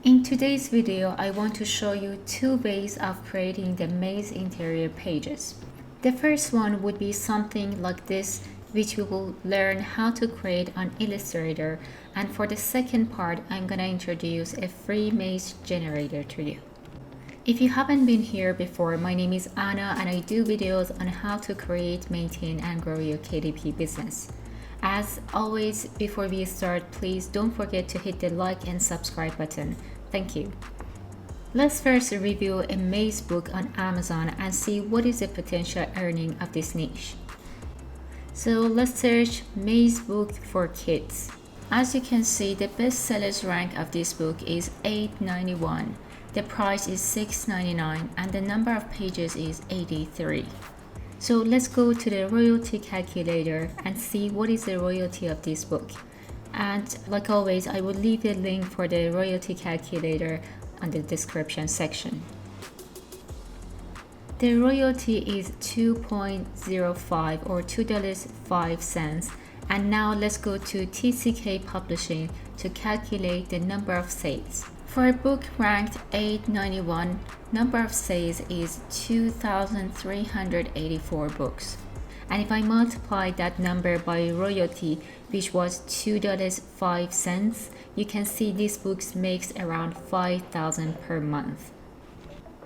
In today's video, I want to show you two ways of creating the maze interior pages. The first one would be something like this, which we will learn how to create on Illustrator, and for the second part, I'm gonna introduce a free maze generator to you. If you haven't been here before, my name is Anna and I do videos on how to create, maintain, and grow your KDP business. As always, before we start, please don't forget to hit the like and subscribe button. Thank you. Let's first review a maze book on Amazon and see what is the potential earning of this niche. So let's search maze book for kids. As you can see, the bestsellers rank of this book is $8.91. The price is $6.99 and the number of pages is 83. So let's go to the royalty calculator and see what is the royalty of this book. And like always, I will leave the link for the royalty calculator on the description section. The royalty is $2.05 or $2.05. And now let's go to TCK Publishing to calculate the number of sales. For a book ranked $8.91, number of sales is 2,384 books. And if I multiply that number by royalty, which was $2.05, you can see this book makes around $5,000 per month.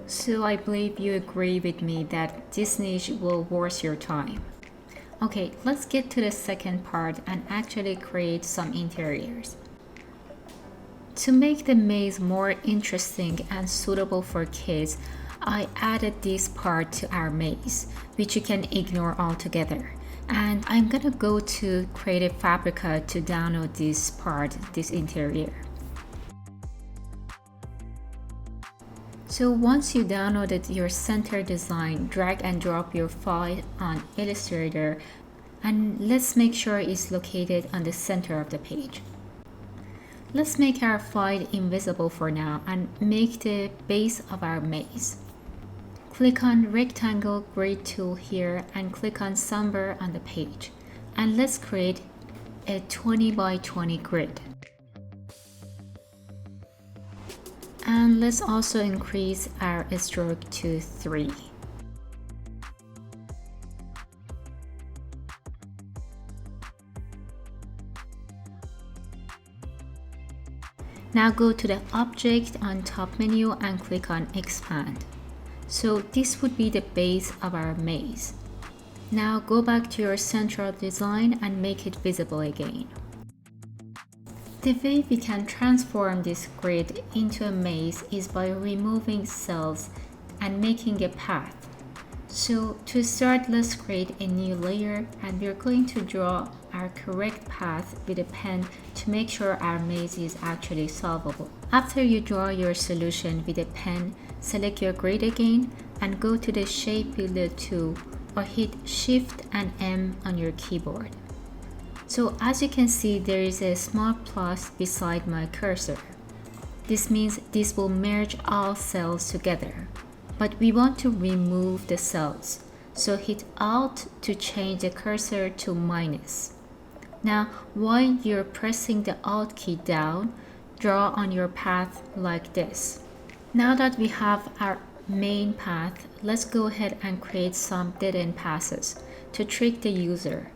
So I believe you agree with me that this niche will worth your time. Okay, let's get to the second part and actually create some interiors. To make the maze more interesting and suitable for kids, I added this part to our maze, which you can ignore altogether. And I'm gonna go to Creative Fabrica to download this part, this interior. So once you downloaded your center design, drag and drop your file on Illustrator, and let's make sure it's located on the center of the page. Let's make our file invisible for now and make the base of our maze. Click on Rectangle Grid tool here and click on Somewhere on the page. And let's create a 20 by 20 grid. And let's also increase our stroke to 3. Now go to the object on top menu and click on Expand. So this would be the base of our maze. Now go back to your central design and make it visible again. The way we can transform this grid into a maze is by removing cells and making a path. So to start, let's create a new layer and we're going to draw our correct path with a pen to make sure our maze is actually solvable. After you draw your solution with a pen, select your grid again and go to the Shape Builder tool or hit Shift and M on your keyboard. So as you can see, there is a small plus beside my cursor. This means this will merge all cells together. But we want to remove the cells, so hit Alt to change the cursor to minus. Now, while you're pressing the Alt key down, draw on your path like this. Now that we have our main path, let's go ahead and create some dead-end passes to trick the user.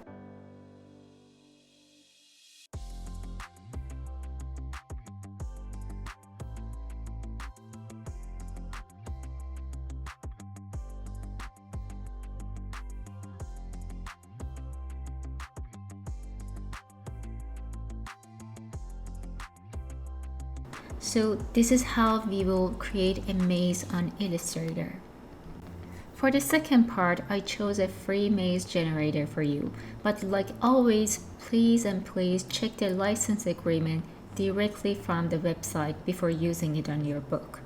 So this is how we will create a maze on Illustrator. For the second part, I chose a free maze generator for you, but like always, please check the license agreement directly from the website before using it on your book.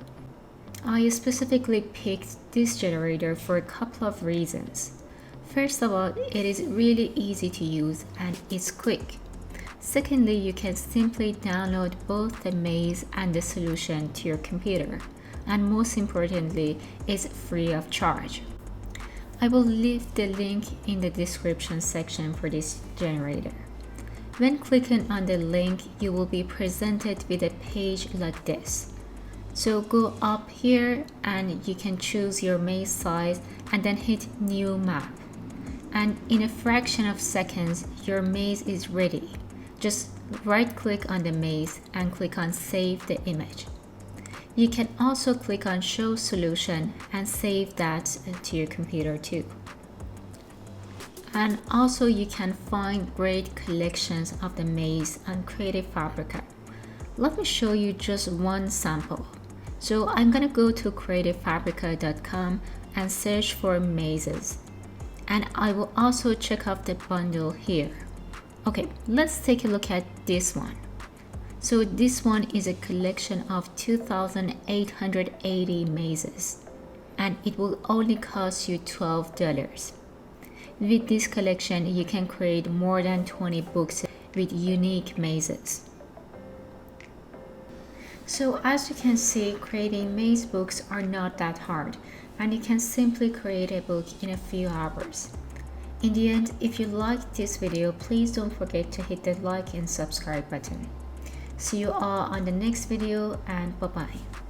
I specifically picked this generator for a couple of reasons. First of all, it is really easy to use and it's quick. Secondly, you can simply download both the maze and the solution to your computer. And most importantly, it's free of charge. I will leave the link in the description section for this generator. When clicking on the link, you will be presented with a page like this. So go up here and you can choose your maze size and then hit new map. And in a fraction of seconds, your maze is ready. Just right click on the maze and click on save the image. You can also click on show solution and save that to your computer too. And also you can find great collections of the maze on Creative Fabrica. Let me show you just one sample. So I'm gonna go to creativefabrica.com and search for mazes. And I will also check out the bundle here. Okay, let's take a look at this one. So this one is a collection of 2,880 mazes. And it will only cost you $12. With this collection, you can create more than 20 books with unique mazes. So as you can see, creating maze books are not that hard, and you can simply create a book in a few hours. In the end, if you liked this video, please don't forget to hit the like and subscribe button. See you all on the next video, and bye-bye.